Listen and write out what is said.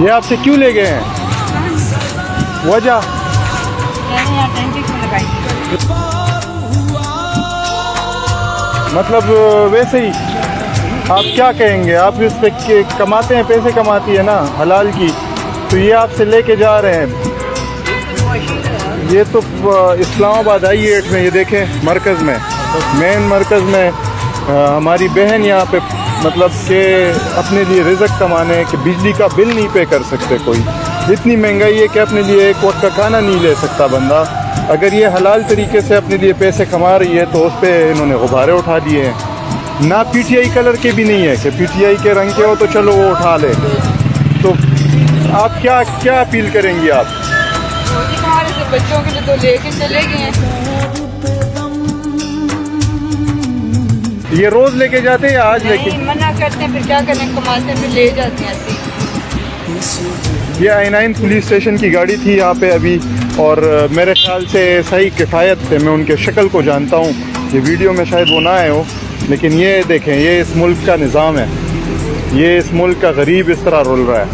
ये आपसे क्यों ले गए हैं? वजह मतलब वैसे ही आप क्या कहेंगे? आप इस पे कमाते हैं, पैसे कमाती है ना हलाल की, तो ये आपसे लेके जा रहे हैं। ये तो इस्लामाबाद I8 में, ये देखें मरकज़ में, मेन मरकज़ में हमारी बहन यहाँ पे मतलब कि अपने लिए रिज़्क़ कमाने कि बिजली का बिल नहीं पे कर सकते कोई। इतनी महंगाई है कि अपने लिए एक वक्त का खाना नहीं ले सकता बंदा। अगर ये हलाल तरीके से अपने लिए पैसे कमा रही है तो उस पर इन्होंने गुब्बारे उठा दिए हैं। ना PTI कलर के भी नहीं है कि PTI के रंग के हो तो चलो वो उठा ले। तो आप क्या क्या अपील करेंगी आप? हमारे तो बच्चों के लिए तो लेके चले गए हैं। ये रोज लेके जाते हैं या आज लेके? मना करते हैं, फिर क्या करें, कमाते हैं फिर ले जाते हैं ऐसे। ये I9 पुलिस स्टेशन की गाड़ी थी यहाँ पे अभी, और मेरे ख्याल से सही किफ़ायत थे। मैं उनके शक्ल को जानता हूँ, ये वीडियो में शायद वो ना आए हो, लेकिन ये देखें, ये इस मुल्क का निज़ाम है, ये इस मुल्क का गरीब इस तरह रुल रहा है।